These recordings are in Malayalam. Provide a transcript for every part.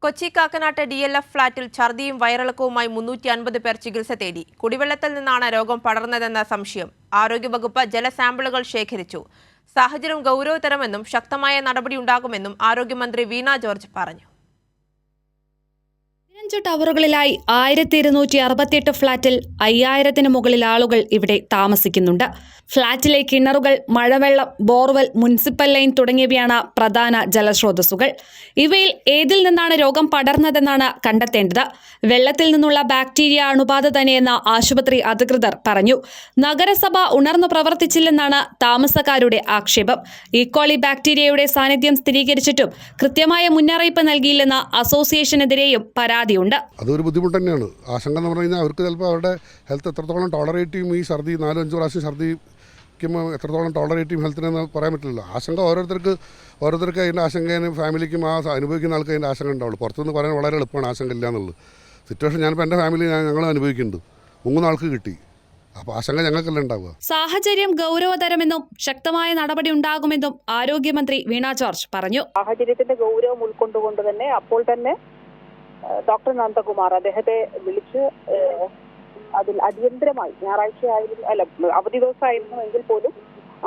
കൊച്ചി കാക്കനാട്ട് DLF ഫ്ളാറ്റിൽ ഛർദിയും വയറിളക്കവുമായി 350 പേർ ചികിത്സ തേടി. കുടിവെള്ളത്തിൽ നിന്നാണ് രോഗം പടർന്നതെന്ന സംശയം. ആരോഗ്യവകുപ്പ് ജലസാമ്പിളുകൾ ശേഖരിച്ചു. സാഹചര്യം ഗൗരവതരമെന്നും ശക്തമായ നടപടിയുണ്ടാകുമെന്നും ആരോഗ്യമന്ത്രി വീണ ജോർജ് പറഞ്ഞു. 15 ടവറുകളിലായി 1268 ഫ്ളാറ്റിൽ 5000-ന് മുകളിൽ ആളുകൾ ഇവിടെ താമസിക്കുന്നുണ്ട്. ഫ്ളാറ്റിലെ കിണറുകൾ, മഴവെള്ളം, ബോർവെൽ, മുനിസിപ്പൽ ലൈൻ തുടങ്ങിയവയാണ് പ്രധാന ജലസ്രോതസ്സുകൾ. ഇവയിൽ ഏതിൽ നിന്നാണ് രോഗം പടർന്നതെന്നാണ് കണ്ടെത്തേണ്ടത്. വെള്ളത്തിൽ നിന്നുള്ള ബാക്ടീരിയ അണുബാധ തന്നെയെന്ന് ആശുപത്രി അധികൃതർ പറഞ്ഞു. നഗരസഭ ഉണർന്നു പ്രവർത്തിച്ചില്ലെന്നാണ് താമസക്കാരുടെ ആക്ഷേപം. ഈക്കോളി ബാക്ടീരിയയുടെ സാന്നിധ്യം സ്ഥിരീകരിച്ചിട്ടും കൃത്യമായ മുന്നറിയിപ്പ് നൽകിയില്ലെന്ന് അസോസിയേഷനെതിരെയും പരാതിയുണ്ട്. അതൊരു ബുദ്ധിമുട്ട് തന്നെയാണ്. ആശങ്ക എന്ന് പറഞ്ഞു കഴിഞ്ഞാൽ അവർക്ക് ചിലപ്പോൾ അവരുടെ ഹെൽത്ത് എത്രത്തോളം ടോളറേറ്റ് ചെയ്യും, ഈ ഛർദി 4-5 പ്രാവശ്യം ഛർദിക്കുമ്പോൾ എത്രത്തോളം ടോളറേറ്റ് ചെയ്യും ഹെൽത്തിനെന്ന് പറയാൻ പറ്റില്ല. ആശങ്ക ഓരോരുത്തർക്ക് അതിൻ്റെ ആശങ്കയും ഫാമിലിക്കും അനുഭവിക്കുന്ന ആൾക്ക് അതിൻ്റെ ആശങ്ക ഉണ്ടാവുള്ളൂ. പുറത്തുനിന്ന് പറയാൻ വളരെ എളുപ്പമാണ് ആശങ്ക ഇല്ല എന്നുള്ളത്. സിറ്റുവേഷൻ ഞാനിപ്പോൾ എൻ്റെ ഫാമിലി ഞങ്ങൾ അനുഭവിക്കുന്നുണ്ട്. 3 ആൾക്ക് കിട്ടി. അപ്പോൾ ആശങ്ക ഞങ്ങൾക്കല്ല ഉണ്ടാവുക. സാഹചര്യം ഗൗരവതരമെന്നും ശക്തമായ നടപടി ഉണ്ടാകുമെന്നും ആരോഗ്യമന്ത്രി വീണ ജോർജ് പറഞ്ഞു. സാഹചര്യത്തിന്റെ ഗൗരവം ഉൾക്കൊണ്ടുകൊണ്ട് തന്നെ അപ്പോൾ തന്നെ ഡോക്ടർ നന്ദകുമാർ അദ്ദേഹത്തെ വിളിച്ച് അതിൽ അടിയന്തരമായി അവധി ദിവസമായിരുന്നു എങ്കിൽ പോലും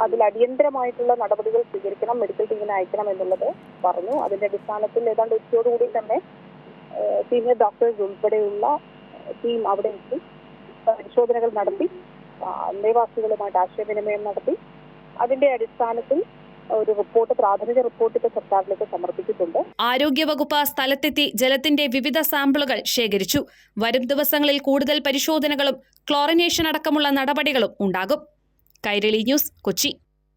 അതിൽ അടിയന്തരമായിട്ടുള്ള നടപടികൾ സ്വീകരിക്കണം, മെഡിക്കൽ ടീമിനെ അയക്കണം എന്നുള്ളത് പറഞ്ഞു. അതിന്റെ അടിസ്ഥാനത്തിൽ ഏതാണ്ട് ഉച്ചയോടുകൂടി തന്നെ സീനിയർ ഡോക്ടേഴ്സ് ഉൾപ്പെടെയുള്ള ടീം അവിടെ എത്തി പരിശോധനകൾ നടത്തി, അന്തേവാസികളുമായിട്ട് ആശയവിനിമയം നടത്തി. അതിന്റെ അടിസ്ഥാനത്തിൽ ഒരു പ്രാഥമിക റിപ്പോർട്ട് ഇപ്പോൾ സർക്കാരിലേക്ക് സമർപ്പിച്ചിട്ടുണ്ട്. ആരോഗ്യവകുപ്പ് സ്ഥലത്തെത്തി ജലത്തിന്റെ വിവിധ സാമ്പിളുകൾ ശേഖരിച്ചു. വരും ദിവസങ്ങളിൽ കൂടുതൽ പരിശോധനകളും ക്ലോറിനേഷൻ അടക്കമുള്ള നടപടികളും ഉണ്ടാകും. കൈരളി ന്യൂസ്, കൊച്ചി.